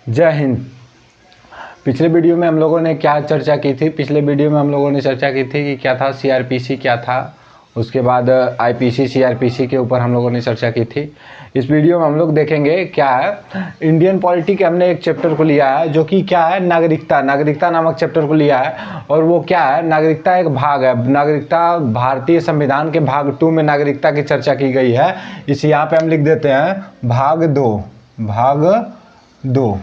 जय हिंद। पिछले वीडियो में हम लोगों ने क्या चर्चा की थी? पिछले वीडियो में हम लोगों ने चर्चा की थी कि क्या था सीआरपीसी क्या था, उसके बाद आईपीसी सीआरपीसी के ऊपर हम लोगों ने चर्चा की थी। इस वीडियो में हम लोग देखेंगे क्या है इंडियन पॉलिटी के। हमने एक चैप्टर को लिया है जो कि क्या है नागरिकता नामक चैप्टर को लिया है। और वो क्या है, नागरिकता एक भाग है। नागरिकता भारतीय संविधान के भाग 2 में नागरिकता की चर्चा की गई है। इस यहाँ पे हम लिख देते हैं भाग 2।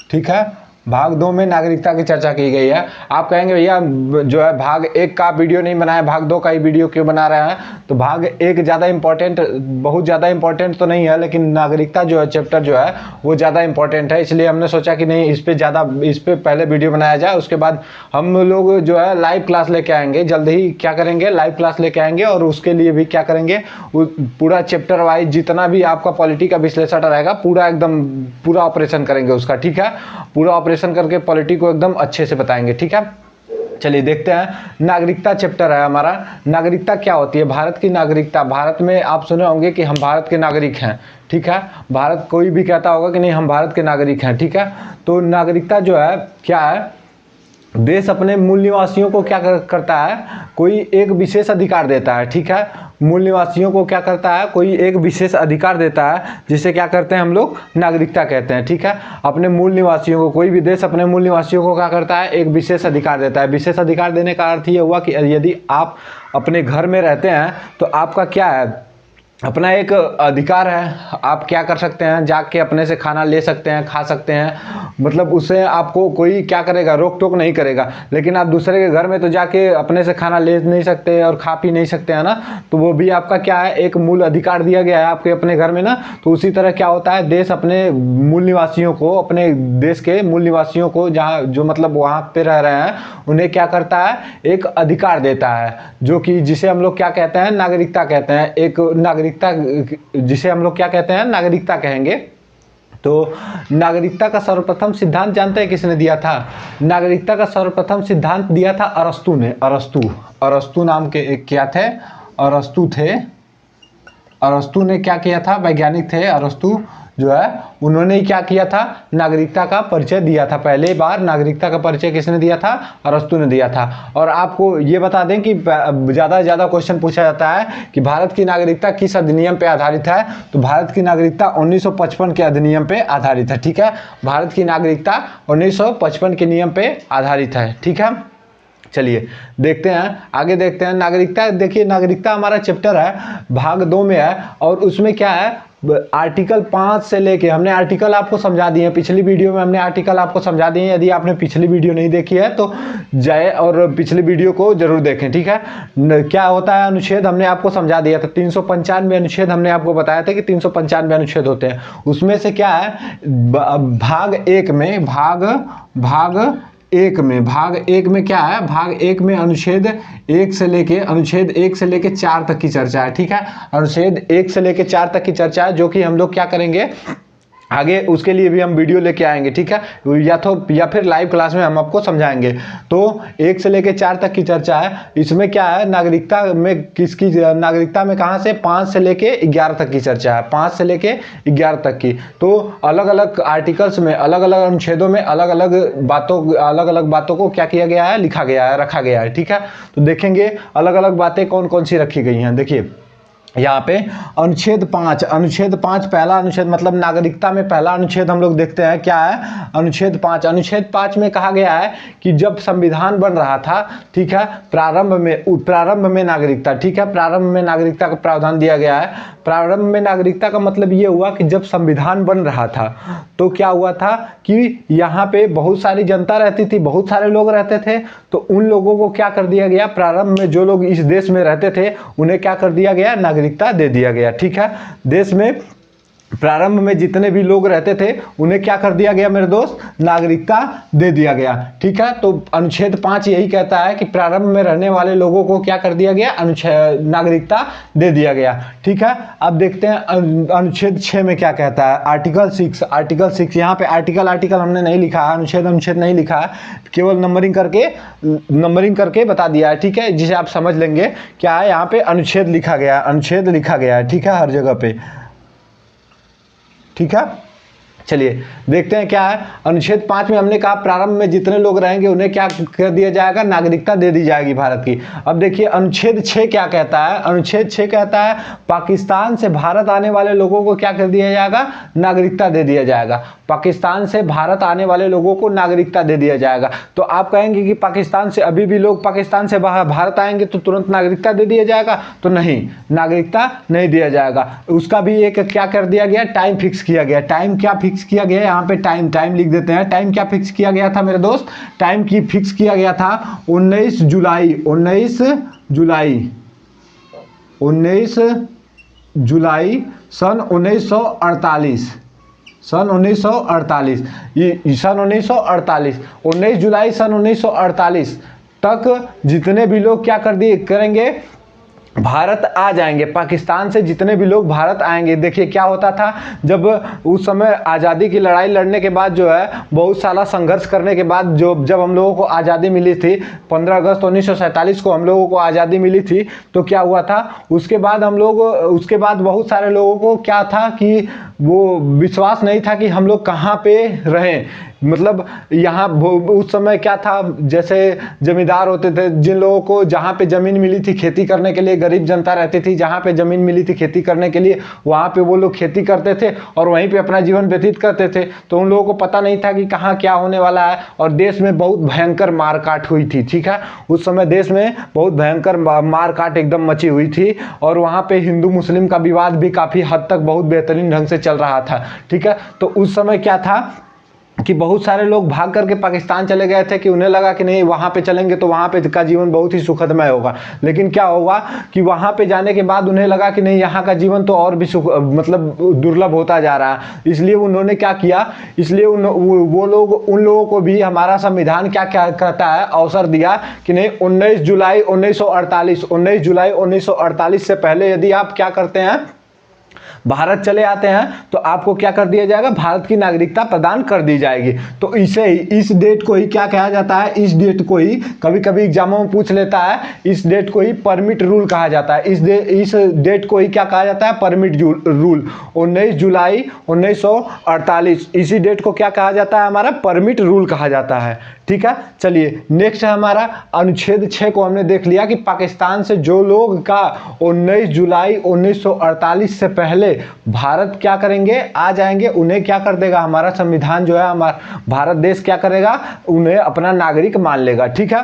ठीक है, भाग 2 में नागरिकता की चर्चा की गई है। आप कहेंगे भैया जो है भाग 1 का वीडियो नहीं बनाया, भाग 2 का ही वीडियो क्यों बना रहे हैं? तो भाग 1 ज़्यादा इंपॉर्टेंट, बहुत ज़्यादा इंपॉर्टेंट तो नहीं है, लेकिन नागरिकता जो है चैप्टर जो है वो ज़्यादा इंपॉर्टेंट है। इसलिए हमने सोचा कि नहीं, इस पर पहले वीडियो बनाया जाए। उसके बाद हम लोग जो है लाइव क्लास लेके आएंगे, जल्द ही क्या करेंगे, लाइव क्लास लेके आएंगे। और उसके लिए भी क्या करेंगे, पूरा चैप्टर वाइज जितना भी आपका पॉलिटी का विश्लेषण रहेगा पूरा एकदम पूरा ऑपरेशन करेंगे उसका। ठीक है, पूरा ऑपरेशन करके पॉलिटी को एकदम अच्छे से बताएंगे। ठीक है, चलिए देखते हैं। नागरिकता चैप्टर है हमारा। नागरिकता क्या होती है? भारत की नागरिकता। भारत में आप सुने होंगे कि हम भारत के नागरिक हैं। ठीक है, भारत कोई भी कहता होगा कि नहीं हम भारत के नागरिक हैं। ठीक है, तो नागरिकता जो है क्या है, देश अपने मूल निवासियों को क्या करता है, कोई एक विशेष अधिकार देता है। ठीक है, मूल निवासियों को क्या करता है, कोई एक विशेष अधिकार देता है, जिसे क्या करते हैं हम लोग, नागरिकता कहते हैं। ठीक है, अपने मूल निवासियों को, कोई भी देश अपने मूल निवासियों को क्या करता है, एक विशेष अधिकार देता है। विशेष अधिकार देने का अर्थ ये हुआ कि यदि आप अपने घर में रहते हैं तो आपका क्या है, अपना एक अधिकार है। आप क्या कर सकते हैं, जाके अपने से खाना ले सकते हैं, खा सकते हैं, मतलब उससे आपको कोई क्या करेगा, रोक टोक नहीं करेगा। लेकिन आप दूसरे के घर में तो जाके अपने से खाना ले नहीं सकते और खा पी नहीं सकते हैं ना, तो वो भी आपका क्या है, एक मूल अधिकार दिया गया है आपके अपने घर में ना। तो उसी तरह क्या होता है, देश अपने मूल निवासियों को, अपने देश के मूल निवासियों को जहाँ जो मतलब वहाँ पे रह रहे हैं, उन्हें क्या करता है, एक अधिकार देता है, जो कि जिसे हम लोग क्या कहते हैं, नागरिकता कहते हैं। एक नागरिकता जिसे हम लोग क्या कहते हैं, नागरिकता कहेंगे। तो नागरिकता का सर्वप्रथम सिद्धांत जानते हैं किसने दिया था? नागरिकता का सर्वप्रथम सिद्धांत दिया था अरस्तू ने। अरस्तू नाम के एक क्या थे, अरस्तू थे। अरस्तू ने क्या किया था, वैज्ञानिक थे अरस्तू जो है, उन्होंने क्या किया था, नागरिकता का परिचय दिया था। पहले बार नागरिकता का परिचय किसने दिया था? अरस्तू ने दिया था। और आपको ये बता दें कि ज़्यादा से ज़्यादा क्वेश्चन पूछा जाता है कि भारत की नागरिकता किस अधिनियम पे आधारित है? तो भारत की नागरिकता 1955 के अधिनियम पे आधारित है। ठीक है, भारत की नागरिकता 1955 के नियम पे आधारित है। ठीक है, चलिए देखते हैं, आगे देखते हैं। नागरिकता, देखिए नागरिकता हमारा चैप्टर है, भाग 2 में है। और उसमें क्या है, आर्टिकल 5 से लेके, हमने आर्टिकल आपको समझा दिए हैं। पिछली वीडियो में हमने आर्टिकल आपको समझा दिए हैं। यदि आपने पिछली वीडियो नहीं देखी है तो जाए और पिछली वीडियो को जरूर देखें। ठीक है, क्या होता है अनुच्छेद, हमने आपको समझा दिया था। 395 अनुच्छेद हमने आपको बताया था कि 395 अनुच्छेद होते हैं। उसमें से क्या है, भाग 1 में, भाग एक में क्या है, भाग 1 में अनुच्छेद 1 से लेके 4 तक की चर्चा है। ठीक है, अनुच्छेद 1 से लेके 4 तक की चर्चा है, जो कि हम लोग क्या करेंगे आगे, उसके लिए भी हम वीडियो लेके आएंगे। ठीक है, या फिर लाइव क्लास में हम आपको समझाएंगे। तो 1 से लेके 4 तक की चर्चा है। इसमें क्या है, नागरिकता में किसकी, नागरिकता में कहाँ से 5 से लेके 11 तक की चर्चा है, 5 से लेके 11 तक की। तो अलग अलग आर्टिकल्स में, अलग अलग अनुच्छेदों में अलग अलग बातों को क्या किया गया है, लिखा गया है, रखा गया है। ठीक है, तो देखेंगे अलग अलग बातें कौन कौन सी रखी गई हैं। देखिए यहाँ पे अनुच्छेद 5 पहला अनुच्छेद, मतलब नागरिकता में पहला अनुच्छेद हम लोग देखते हैं क्या है, अनुच्छेद 5 में कहा गया है कि जब संविधान बन रहा था, ठीक है, प्रारंभ में नागरिकता, ठीक है, प्रारंभ में नागरिकता का प्रावधान दिया गया है। प्रारंभ में नागरिकता का मतलब ये हुआ कि जब संविधान बन रहा था तो क्या हुआ था कि यहाँ पे बहुत सारी जनता रहती थी, बहुत सारे लोग रहते थे। तो उन लोगों को क्या कर दिया गया, प्रारंभ में जो लोग इस देश में रहते थे उन्हें क्या कर दिया गया, नागरिकता दे दिया गया। ठीक है, देश में प्रारंभ में जितने भी लोग रहते थे उन्हें क्या कर दिया गया मेरे दोस्त, नागरिकता दे दिया गया। ठीक है, तो अनुच्छेद 5 यही कहता है कि प्रारंभ में रहने वाले लोगों को क्या कर दिया गया, नागरिकता दे दिया गया। ठीक है, अब देखते हैं अनुच्छेद 6 में क्या कहता है, आर्टिकल 6। यहाँ पे आर्टिकल हमने नहीं लिखा है, अनुच्छेद नहीं लिखा है, केवल नंबरिंग करके बता दिया है। ठीक है, जिसे आप समझ लेंगे क्या है, यहाँ पे अनुच्छेद लिखा गया है। ठीक है, हर जगह पे। ठीक है, चलिए देखते हैं क्या है। अनुच्छेद 5 में हमने कहा प्रारंभ में जितने लोग रहेंगे उन्हें क्या कर दिया जाएगा, नागरिकता दे दी जाएगी भारत की। अब देखिए अनुच्छेद 6 क्या कहता है। अनुच्छेद 6 कहता है पाकिस्तान से भारत आने वाले लोगों को क्या कर दिया जाएगा, नागरिकता दे दिया जाएगा। पाकिस्तान से भारत आने वाले लोगों को नागरिकता दे दिया जाएगा। तो आप कहेंगे कि पाकिस्तान से अभी भी लोग पाकिस्तान से भारत आएंगे तो तुरंत नागरिकता दे दिया जाएगा, तो नहीं, नागरिकता नहीं दिया जाएगा। उसका भी एक क्या कर दिया गया, टाइम फिक्स किया गया। टाइम क्या फिक्स किया गया, यहाँ पे टाइम लिख देते हैं। टाइम क्या फिक्स किया गया था मेरे दोस्त, टाइम की फिक्स किया गया था 19 जुलाई 19 जुलाई सन 1948 तक जितने भी लोग क्या करेंगे, भारत आ जाएंगे। पाकिस्तान से जितने भी लोग भारत आएंगे। देखिए क्या होता था, जब उस समय आज़ादी की लड़ाई लड़ने के बाद जो है, बहुत सारा संघर्ष करने के बाद जब हम लोगों को आज़ादी मिली थी, 15 अगस्त 1947 को हम लोगों को आज़ादी मिली थी, तो क्या हुआ था उसके बाद बहुत सारे लोगों को क्या था कि वो विश्वास नहीं था कि हम लोग कहाँ पे रहें। मतलब यहाँ उस समय क्या था, जैसे जमींदार होते थे, जिन लोगों को जहाँ पे ज़मीन मिली थी खेती करने के लिए, गरीब जनता रहती थी, जहाँ पे ज़मीन मिली थी खेती करने के लिए, वहाँ पे वो लोग खेती करते थे और वहीं पे अपना जीवन व्यतीत करते थे। तो उन लोगों को पता नहीं था कि कहाँ क्या होने वाला है, और देश में बहुत भयंकर मारकाट हुई थी। ठीक है, उस समय देश में बहुत भयंकर मारकाट एकदम मची हुई थी, और वहाँ पे हिंदू मुस्लिम का विवाद भी काफ़ी हद तक बहुत बेहतरीन ढंग से चल रहा था। ठीक है, तो उस समय क्या था कि बहुत सारे लोग भाग करके पाकिस्तान चले गए थे, कि उन्हें लगा कि नहीं वहाँ पे चलेंगे तो वहाँ पे का जीवन बहुत ही सुखदमय होगा। लेकिन क्या होगा कि वहाँ पे जाने के बाद उन्हें लगा कि नहीं, यहाँ का जीवन तो और भी मतलब दुर्लभ होता जा रहा है। इसलिए उन्होंने क्या किया, इसलिए उन लोगों को भी हमारा संविधान क्या कहता है, अवसर दिया कि नहीं 19 जुलाई 1948 से पहले यदि आप क्या करते हैं, भारत चले आते हैं, तो आपको क्या कर दिया जाएगा, भारत की नागरिकता प्रदान कर दी जाएगी। तो इस डेट को ही क्या कहा जाता है, इस डेट को ही कभी कभी एग्जामों में पूछ लेता है, इस डेट को ही परमिट रूल कहा जाता है। इस डेट को ही क्या कहा जाता है, परमिट रूल। 19 जुलाई 1948 इसी डेट को क्या कहा जाता है, हमारा परमिट रूल कहा जाता है। ठीक है, चलिए नेक्स्ट है हमारा अनुच्छेद 6 को हमने देख लिया कि पाकिस्तान से जो लोग का 19 जुलाई 1948 से पहले भारत क्या करेंगे, आ जाएंगे, उन्हें क्या कर देगा हमारा संविधान जो है, हमारा भारत देश क्या करेगा, उन्हें अपना नागरिक मान लेगा। ठीक है,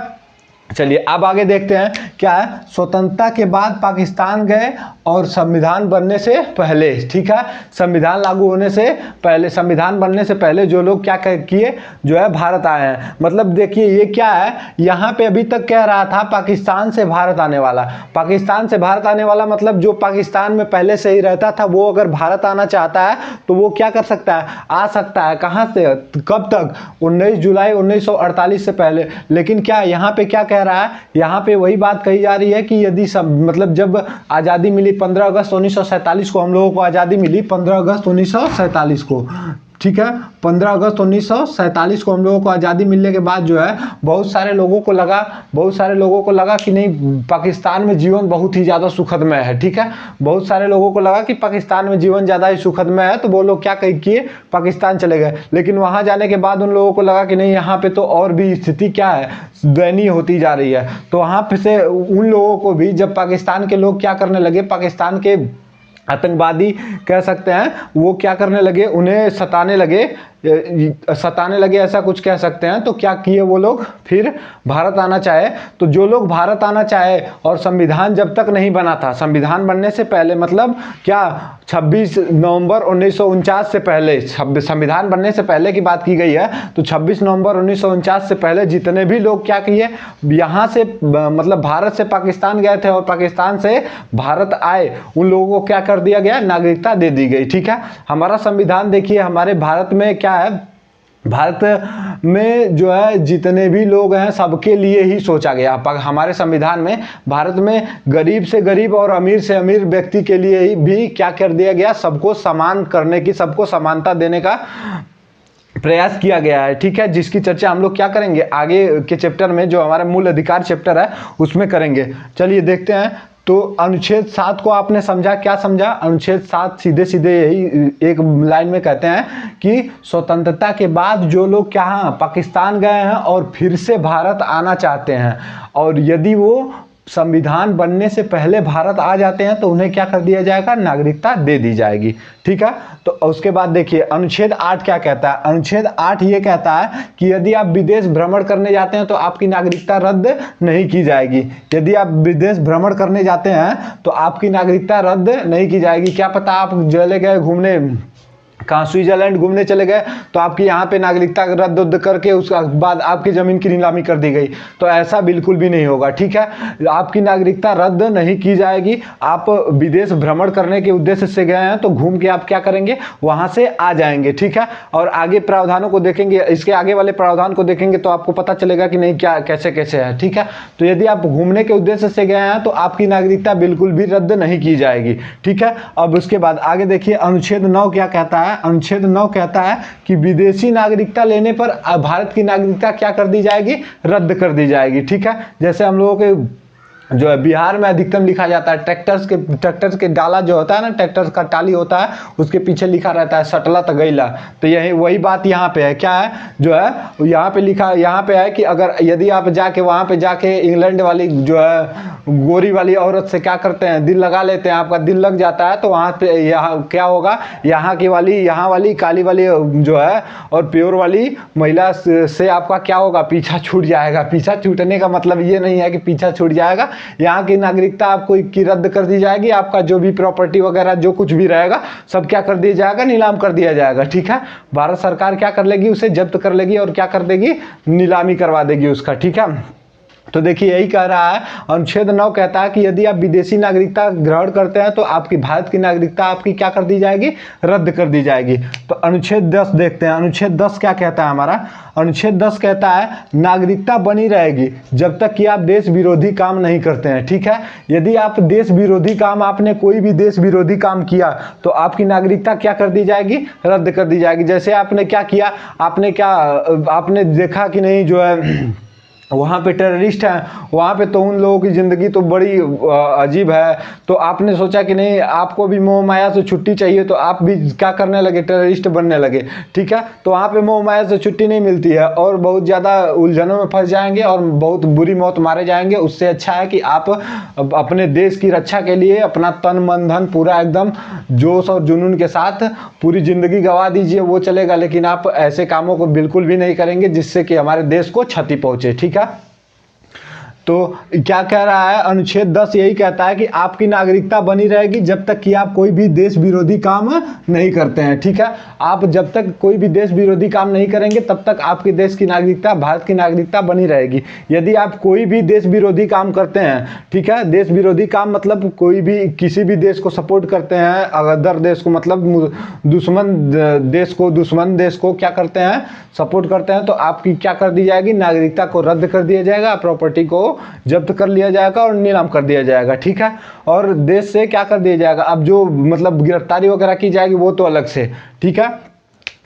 चलिए अब आगे देखते हैं क्या है। स्वतंत्रता के बाद पाकिस्तान गए और संविधान बनने से पहले, ठीक है, संविधान लागू होने से पहले, संविधान बनने से पहले जो लोग क्या किए, जो है भारत आए हैं। मतलब देखिए ये क्या है, यहाँ पे अभी तक कह रहा था पाकिस्तान से भारत आने वाला, पाकिस्तान से भारत आने वाला मतलब जो पाकिस्तान में पहले से ही रहता था, वो अगर भारत आना चाहता है तो वो क्या कर सकता है, आ सकता है। कहाँ से, कब तक, 19 जुलाई 1948 से पहले। लेकिन क्या यहाँ पे क्या कह रहा है, यहाँ पे वही बात कही जा रही है कि यदि सब मतलब जब आज़ादी मिली 15 अगस्त 1947 को, हम लोगों को आज़ादी मिली 15 अगस्त 1947 को, ठीक है, 15 अगस्त 1947 को हम लोगों को आज़ादी मिलने के बाद जो है बहुत सारे लोगों को लगा कि नहीं पाकिस्तान में जीवन बहुत ही ज़्यादा सुखदमय है। ठीक है, बहुत सारे लोगों को लगा कि पाकिस्तान में जीवन ज़्यादा ही सुखदमय है, तो वो लोग क्या किए, पाकिस्तान चले गए। लेकिन वहाँ जाने के बाद उन लोगों को लगा कि नहीं यहाँ पे तो और भी स्थिति क्या है, दयनीय होती जा रही है। तो वहाँ पे से उन लोगों को भी जब पाकिस्तान के लोग क्या करने लगे, पाकिस्तान के आतंकवादी कह सकते हैं, वो क्या करने लगे, उन्हें सताने लगे, ऐसा कुछ कह सकते हैं। तो क्या किए वो लोग, फिर भारत आना चाहे, तो जो लोग भारत आना चाहे और संविधान जब तक नहीं बना था, संविधान बनने से पहले मतलब क्या 26 नवंबर 1949 से पहले, संविधान बनने से पहले की बात की गई है, तो 26 नवंबर 1949 से पहले जितने भी लोग क्या किए, यहाँ से मतलब भारत से पाकिस्तान गए थे और पाकिस्तान से भारत आए, उन लोगों को क्या कर दिया गया, नागरिकता दे दी गई। ठीक है, हमारा संविधान देखिए, हमारे भारत में क्या है, भारत में जो है जितने भी लोग हैं सबके लिए ही सोचा गया। हमारे संविधान में भारत में गरीब से गरीब और अमीर से अमीर व्यक्ति के लिए ही भी क्या कर दिया गया, सबको समान करने की, सबको समानता देने का प्रयास किया गया है। ठीक है, जिसकी चर्चा हम लोग क्या करेंगे आगे के चैप्टर में, जो हमारा मूल अधिकार चैप्टर है उसमें करेंगे। चलिए देखते हैं तो अनुच्छेद 7 को आपने समझा, क्या समझा? अनुच्छेद 7 सीधे सीधे यही एक लाइन में कहते हैं कि स्वतंत्रता के बाद जो लोग क्या पाकिस्तान गए हैं और फिर से भारत आना चाहते हैं, और यदि वो संविधान बनने से पहले भारत आ जाते हैं तो उन्हें क्या कर दिया जाएगा? नागरिकता दे दी जाएगी। ठीक है, तो उसके बाद देखिए अनुच्छेद 8 क्या कहता है? अनुच्छेद 8 ये कहता है कि यदि आप विदेश भ्रमण करने जाते हैं तो आपकी नागरिकता रद्द नहीं की जाएगी। यदि आप विदेश भ्रमण करने जाते हैं तो आपकी नागरिकता रद्द नहीं की जाएगी। क्या पता आप चले गए घूमने, कहाँ स्विट्जरलैंड घूमने चले गए तो आपकी यहाँ पे नागरिकता रद्द करके उसके बाद आपकी ज़मीन की नीलामी कर दी गई, तो ऐसा बिल्कुल भी नहीं होगा। ठीक है, आपकी नागरिकता रद्द नहीं की जाएगी। आप विदेश भ्रमण करने के उद्देश्य से गए हैं तो घूम के आप क्या करेंगे? वहाँ से आ जाएंगे। ठीक है, और आगे प्रावधानों को देखेंगे, इसके आगे वाले प्रावधान को देखेंगे तो आपको पता चलेगा कि नहीं क्या कैसे कैसे है। ठीक है, तो यदि आप घूमने के उद्देश्य से गए हैं तो आपकी नागरिकता बिल्कुल भी रद्द नहीं की जाएगी। ठीक है, अब उसके बाद आगे देखिए अनुच्छेद 9 क्या कहता है? अनुच्छेद 9 कहता है कि विदेशी नागरिकता लेने पर भारत की नागरिकता क्या कर दी जाएगी? रद्द कर दी जाएगी। ठीक है, जैसे हम लोगों के जो है बिहार में अधिकतम लिखा जाता है ट्रैक्टर्स के डाला जो होता है ना, ट्रैक्टर्स का टाली होता है, उसके पीछे लिखा रहता है सटला तगैला। तो यही वही बात यहाँ पे है। क्या है जो है यहाँ पे लिखा, यहाँ पे है कि अगर यदि आप जाके वहाँ पे जाके इंग्लैंड वाली जो है गोरी वाली औरत से क्या करते हैं? दिल लगा लेते हैं, आपका दिल लग जाता है, तो वहाँ पे यहाँ क्या होगा? यहाँ वाली काली वाली जो है और प्योर वाली महिला से आपका क्या होगा? पीछा छूट जाएगा। पीछा छूटने का मतलब ये नहीं है कि पीछा छूट जाएगा, यहाँ की नागरिकता आपको की रद्द कर दी जाएगी। आपका जो भी प्रॉपर्टी वगैरह जो कुछ भी रहेगा सब क्या कर दिया जाएगा? नीलाम कर दिया जाएगा। ठीक है, भारत सरकार क्या कर लेगी? उसे जब्त कर लेगी और क्या कर देगी? नीलामी करवा देगी उसका। ठीक है, तो देखिए यही कह रहा है अनुच्छेद 9 कहता है कि यदि आप विदेशी नागरिकता ग्रहण करते हैं तो आपकी भारत की नागरिकता आपकी क्या कर दी जाएगी? रद्द कर दी जाएगी। तो अनुच्छेद 10 देखते हैं। अनुच्छेद 10 क्या कहता है हमारा? अनुच्छेद 10 कहता है नागरिकता बनी रहेगी जब तक कि आप देश विरोधी काम नहीं करते हैं। ठीक है, यदि आप देश विरोधी काम, आपने कोई भी देश विरोधी काम किया तो आपकी नागरिकता क्या कर दी जाएगी? रद्द कर दी जाएगी। जैसे आपने क्या किया, आपने देखा कि नहीं जो है वहाँ पे टेररिस्ट हैं, वहाँ पे तो उन लोगों की ज़िंदगी तो बड़ी अजीब है, तो आपने सोचा कि नहीं आपको भी मोह माया से छुट्टी चाहिए, तो आप भी क्या करने लगे? टेररिस्ट बनने लगे। ठीक है, तो वहाँ पे मोह माया से छुट्टी नहीं मिलती है और बहुत ज़्यादा उलझनों में फंस जाएंगे और बहुत बुरी मौत मारे जाएंगे। उससे अच्छा है कि आप अपने देश की रक्षा के लिए अपना तन मन धन पूरा एकदम जोश और जुनून के साथ पूरी ज़िंदगी गंवा दीजिए, वो चलेगा, लेकिन आप ऐसे कामों को बिल्कुल भी नहीं करेंगे जिससे कि हमारे देश को क्षति पहुँचे। ठीक है, तो क्या कह रहा है अनुच्छेद 10? यही कहता है कि आपकी नागरिकता बनी रहेगी जब तक कि आप कोई भी देश विरोधी काम नहीं करते हैं। ठीक है, आप जब तक कोई भी देश विरोधी काम नहीं करेंगे तब तक आपके देश की नागरिकता, भारत की नागरिकता बनी रहेगी। यदि आप कोई भी देश विरोधी काम करते हैं, ठीक है, देश विरोधी काम मतलब कोई भी किसी भी देश को सपोर्ट करते हैं, अदर देश को मतलब दुश्मन देश को क्या करते हैं? सपोर्ट करते हैं, तो आपकी क्या कर दी जाएगी? नागरिकता को रद्द कर दिया जाएगा, प्रॉपर्टी को जब्त कर लिया जाएगा और नीलाम कर दिया जाएगा। ठीक है, और देश से क्या कर दिया जाएगा? अब जो मतलब गिरफ्तारी वगैरह की जाएगी वो तो अलग से। ठीक है,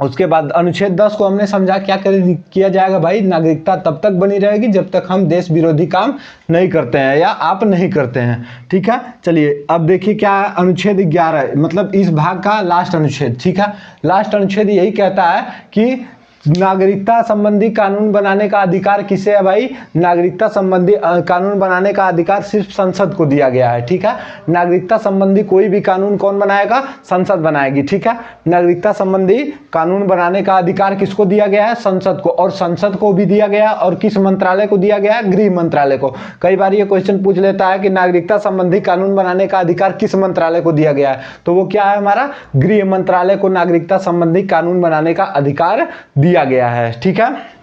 उसके बाद अनुच्छेद 10 को हमने समझा क्या किया जाएगा भाई? नागरिकता तब तक बनी रहेगी जब तक हम देश विरोधी काम नहीं करते हैं या आप नहीं करते हैं। ठीक है, चलिए अब देखिए क्या है अनुच्छेद 11, मतलब इस भाग का लास्ट अनुच्छेद। ठीक है, लास्ट अनुच्छेद यही कहता है कि नागरिकता संबंधी कानून बनाने का अधिकार किसे है भाई? नागरिकता संबंधी कानून बनाने का अधिकार सिर्फ संसद को दिया गया है। ठीक है, नागरिकता संबंधी कोई भी कानून कौन बनाएगा? संसद बनाएगी। ठीक है, नागरिकता संबंधी कानून बनाने का अधिकार किसको दिया गया है? संसद को। और संसद को भी दिया गया और किस मंत्रालय को दिया गया है? गृह मंत्रालय को। कई बार ये क्वेश्चन पूछ लेता है कि नागरिकता संबंधी कानून बनाने का अधिकार किस मंत्रालय को दिया गया है, तो वो क्या है हमारा? गृह मंत्रालय को नागरिकता संबंधी कानून बनाने का अधिकार दिया गया है। ठीक है,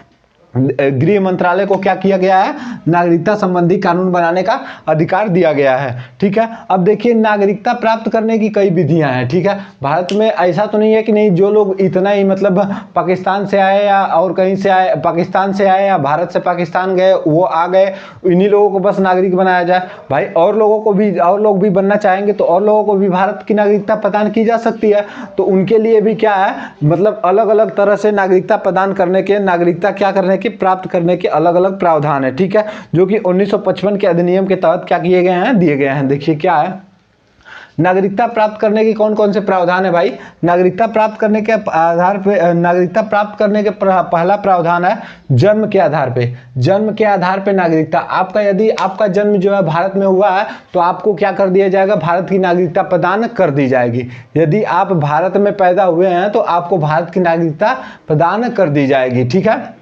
गृह मंत्रालय को क्या किया गया है? नागरिकता संबंधी कानून बनाने का अधिकार दिया गया है। ठीक है, अब देखिए नागरिकता प्राप्त करने की कई विधियां हैं। ठीक है, भारत में ऐसा तो नहीं है कि नहीं जो लोग इतना ही मतलब पाकिस्तान से आए या और कहीं से आए, पाकिस्तान से आए या भारत से पाकिस्तान गए वो आ गए, इन्हीं लोगों को बस नागरिक बनाया जाए भाई। और लोग भी बनना चाहेंगे तो और लोगों को भी भारत की नागरिकता प्रदान की जा सकती है। तो उनके लिए भी क्या है मतलब अलग अलग तरह से नागरिकता प्रदान करने के, नागरिकता क्या करने के के प्राप्त करने के अलग अलग प्रावधान है, ठीक है, जो कि 1955 के अधिनियम के तहत क्या किए गए हैं, दिए गए हैं। देखिए क्या है, नागरिकता प्राप्त करने के कौन कौन से प्रावधान है भाई। नागरिकता प्राप्त करने के आधार पे, नागरिकता प्राप्त करने के पहला प्रावधान है जन्म के आधार पे। जन्म के आधार पे नागरिकता, आपका यदि आपका जन्म जो है भारत में हुआ है तो आपको क्या कर दिया जाएगा, भारत की नागरिकता प्रदान कर दी जाएगी। यदि आप भारत में पैदा हुए हैं तो आपको भारत की नागरिकता प्रदान कर दी जाएगी, ठीक है।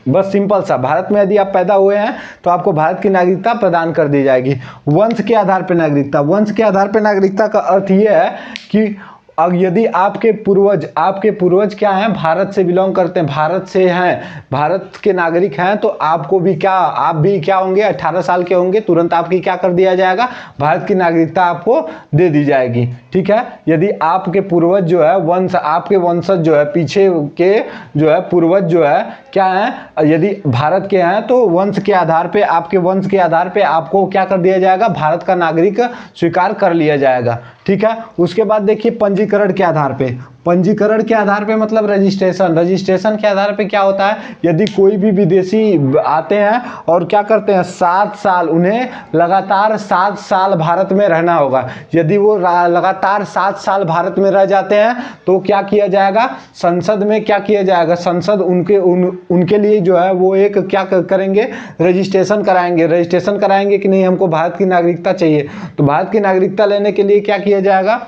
बस सिंपल सा, भारत में यदि आप पैदा हुए हैं तो आपको भारत की नागरिकता प्रदान कर दी जाएगी। वंश के आधार पर नागरिकता, वंश के आधार पर नागरिकता का अर्थ यह है कि अब यदि आपके पूर्वज क्या हैं, भारत से बिलोंग करते हैं, भारत से हैं, भारत के नागरिक हैं, तो आपको भी क्या, आप भी क्या होंगे, 18 साल के होंगे, तुरंत आपकी क्या कर दिया जाएगा, भारत की नागरिकता आपको दे दी जाएगी, ठीक है। यदि आपके पूर्वज जो है वंश, आपके वंशज जो है, पीछे के जो है पूर्वज जो है क्या है, यदि भारत के हैं तो वंश के आधार पे, आपके वंश के आधार पे आपको क्या कर दिया जाएगा, भारत का नागरिक स्वीकार कर लिया जाएगा, ठीक है। उसके बाद देखिए पंजीकरण के आधार पे, पंजीकरण के आधार पे मतलब रजिस्ट्रेशन, रजिस्ट्रेशन के आधार पे क्या होता है, यदि कोई भी विदेशी आते हैं और क्या करते हैं, 7 साल, उन्हें लगातार 7 साल भारत में रहना होगा। यदि वो लगातार 7 साल भारत में रह जाते हैं तो क्या किया जाएगा, संसद में क्या किया जाएगा, संसद उनके लिए जो है वो एक क्या करेंगे, रजिस्ट्रेशन कराएंगे। रजिस्ट्रेशन कराएंगे कि नहीं, हमको भारत की नागरिकता चाहिए, तो भारत की नागरिकता लेने के लिए क्या किया जाएगा,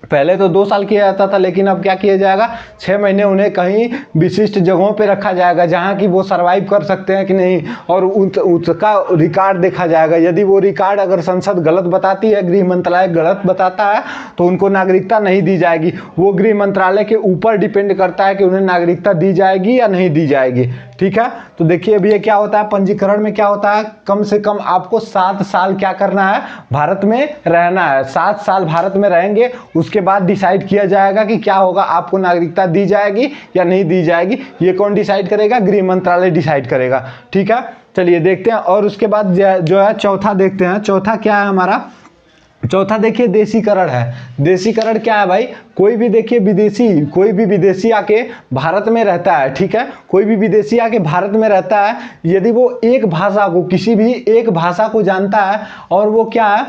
पहले तो 2 साल किया जाता था, लेकिन अब क्या किया जाएगा, 6 महीने उन्हें कहीं विशिष्ट जगहों पे रखा जाएगा जहां कि वो सरवाइव कर सकते हैं कि नहीं, और उसका रिकॉर्ड देखा जाएगा। यदि वो रिकॉर्ड अगर संसद गलत बताती है, गृह मंत्रालय गलत बताता है, तो उनको नागरिकता नहीं दी जाएगी। वो गृह मंत्रालय के ऊपर डिपेंड करता है कि उन्हें नागरिकता दी जाएगी या नहीं दी जाएगी, ठीक है। तो देखिए अभी ये क्या होता है, पंजीकरण में क्या होता है, कम से कम आपको 7 साल क्या करना है, भारत में रहना है। 7 साल भारत में रहेंगे, उसके बाद डिसाइड किया जाएगा कि क्या होगा, आपको नागरिकता दी जाएगी या नहीं दी जाएगी। ये कौन डिसाइड करेगा, गृह मंत्रालय डिसाइड करेगा, ठीक है। चलिए देखते हैं, और उसके बाद जो है चौथा देखते हैं। चौथा क्या है हमारा, चौथा देखिए देशीकरण है। देशीकरण क्या है भाई, कोई भी देखिए कोई भी विदेशी आके भारत में रहता है, ठीक है, कोई भी विदेशी आके भारत में रहता है, यदि वो एक भाषा को, किसी भी एक भाषा को जानता है, और वो क्या है,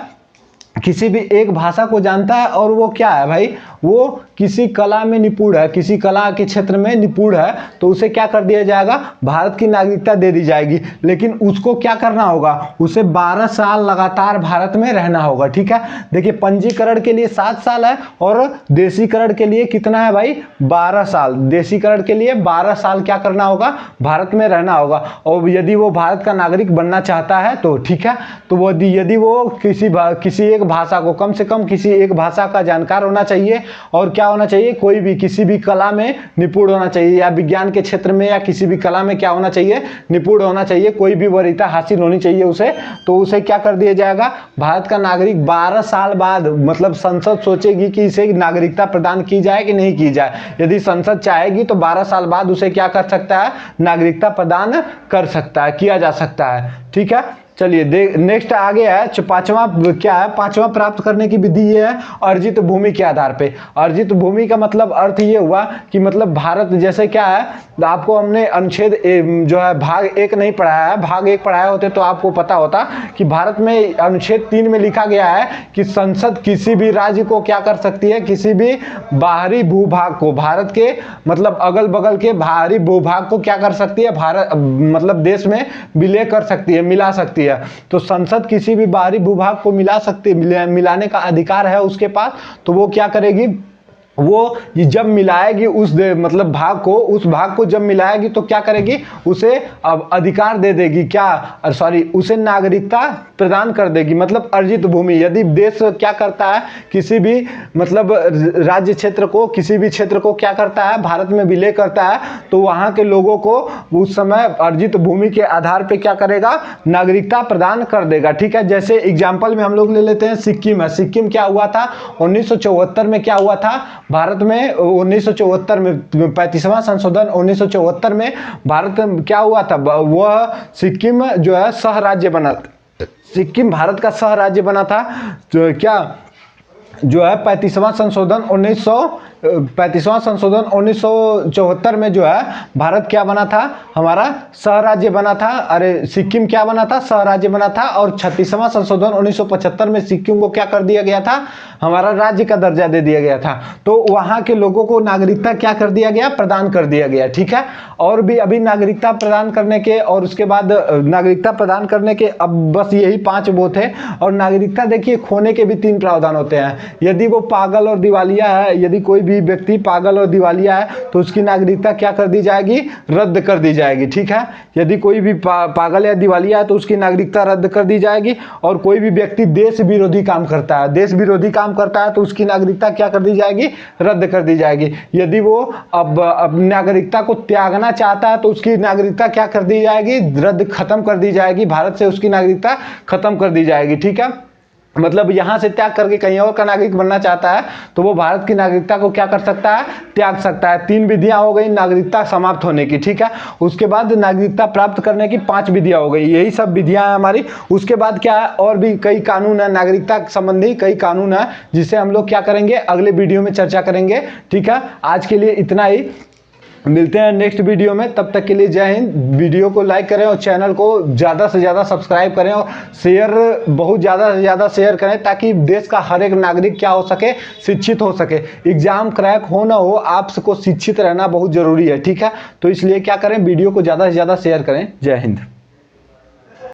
किसी भी एक भाषा को जानता है, और वो क्या है भाई, वो किसी कला में निपुण है, किसी कला के क्षेत्र में निपुण है, तो उसे क्या कर दिया जाएगा, भारत की नागरिकता दे दी जाएगी। लेकिन उसको क्या करना होगा, उसे 12 साल लगातार भारत में रहना होगा, ठीक है। देखिए पंजीकरण के लिए 7 साल है, और देशीकरण के लिए कितना है भाई, 12 साल। देशीकरण के लिए 12 साल क्या करना होगा, भारत में रहना होगा। और यदि वो भारत का नागरिक बनना चाहता है तो ठीक है, तो वो यदि वो किसी एक भाषा को, कम से कम किसी एक भाषा का जानकार होना चाहिए, और क्या होना चाहिए, कोई भी किसी भी कला में निपुण होना चाहिए, या विज्ञान के क्षेत्र में या किसी भी कला में क्या होना चाहिए, निपुण होना चाहिए, कोई भी वरीयता हासिल होनी चाहिए उसे, तो उसे क्या कर दिया जाएगा, भारत का नागरिक। 12 साल बाद मतलब संसद सोचेगी कि इसे नागरिकता प्रदान की जाए कि नहीं की जाए। यदि संसद चाहेगी तो 12 साल बाद उसे क्या कर सकता है, नागरिकता प्रदान कर सकता है, किया जा सकता है, ठीक है। चलिए नेक्स्ट आगे है पांचवा, क्या है, पांचवा प्राप्त करने की विधि ये है अर्जित भूमि के आधार पे। अर्जित भूमि का मतलब अर्थ ये हुआ कि मतलब भारत, जैसे क्या है, आपको हमने अनुच्छेद जो है भाग 1 नहीं पढ़ाया है, भाग 1 पढ़ाए होते तो आपको पता होता कि भारत में अनुच्छेद 3 में लिखा गया है कि संसद किसी भी राज्य को क्या कर सकती है, किसी भी बाहरी भूभाग को, भारत के मतलब अगल बगल के बाहरी भूभाग को क्या कर सकती है, भारत मतलब देश में विलय कर सकती है, मिला सकती है। तो संसद किसी भी बाहरी भूभाग को मिला सकती है, मिलाने का अधिकार है उसके पास। तो वो क्या करेगी, वो जब मिलाएगी उस मतलब भाग को, उस भाग को जब मिलाएगी तो क्या करेगी, उसे अब अधिकार दे देगी, क्या सॉरी, उसे नागरिकता प्रदान कर देगी, मतलब अर्जित भूमि। यदि देश क्या करता है, किसी भी मतलब राज्य क्षेत्र को, किसी भी क्षेत्र को क्या करता है, भारत में विलय करता है, तो वहां के लोगों को उस समय अर्जित भूमि के आधार पे क्या करेगा, नागरिकता प्रदान कर देगा, ठीक है। जैसे एग्जाम्पल में हम लोग ले लेते हैं सिक्किम है। सिक्किम क्या हुआ था, 1974 में क्या हुआ था, भारत में 1974 में 35वां संशोधन 1974 में भारत में क्या हुआ था, वह सिक्किम जो है सह राज्य बना, सिक्किम भारत का सह राज्य बना था। जो क्या जो है 35वां संशोधन 1974 में जो है भारत क्या बना था, हमारा सहराज्य बना था। अरे सिक्किम क्या बना था, सहराज्य बना था। और 36वां संशोधन 1975 में सिक्किम को क्या कर दिया गया था, हमारा राज्य का दर्जा दे दिया गया था। तो वहां के लोगों को नागरिकता क्या कर दिया गया, प्रदान कर दिया गया। ठीक है, और भी अभी नागरिकता प्रदान करने के और उसके बाद नागरिकता प्रदान करने के अब बस यही 5 वो थे। और नागरिकता देखिए खोने के भी 3 प्रावधान होते हैं। यदि वो पागल और दिवालिया है, यदि कोई भी व्यक्ति पागल और दिवालिया है तो उसकी नागरिकता क्या कर दी जाएगी, रद्द कर दी जाएगी। ठीक है, यदि कोई भी पागल या दिवालिया है तो उसकी नागरिकता रद्द कर दी जाएगी। और कोई भी व्यक्ति देश विरोधी काम करता है, देश विरोधी काम करता है तो उसकी नागरिकता क्या कर दी जाएगी, रद्द कर दी जाएगी। यदि वो अब नागरिकता को त्यागना चाहता है तो उसकी नागरिकता क्या कर दी जाएगी, रद्द खत्म कर दी जाएगी, भारत से उसकी नागरिकता खत्म कर दी जाएगी। ठीक है, मतलब यहां से त्याग करके कहीं और का नागरिक बनना चाहता है तो वो भारत की नागरिकता को क्या कर सकता है, त्याग सकता है। 3 विधियां हो गई नागरिकता समाप्त होने की। ठीक है, उसके बाद नागरिकता प्राप्त करने की 5 विधियां हो गई। यही सब विधियां हैं हमारी। उसके बाद क्या है, और भी कई कानून है, नागरिकता संबंधी कई कानून है जिसे हम लोग क्या करेंगे, अगले वीडियो में चर्चा करेंगे। ठीक है, आज के लिए इतना ही, मिलते हैं नेक्स्ट वीडियो में। तब तक के लिए जय हिंद। वीडियो को लाइक करें और चैनल को ज़्यादा से ज़्यादा सब्सक्राइब करें और शेयर, बहुत ज़्यादा से ज़्यादा शेयर करें ताकि देश का हर एक नागरिक क्या हो सके, शिक्षित हो सके। एग्जाम क्रैक हो ना हो, आपको शिक्षित रहना बहुत ज़रूरी है। ठीक है, तो इसलिए क्या करें, वीडियो को ज़्यादा से ज़्यादा शेयर करें। जय हिंद।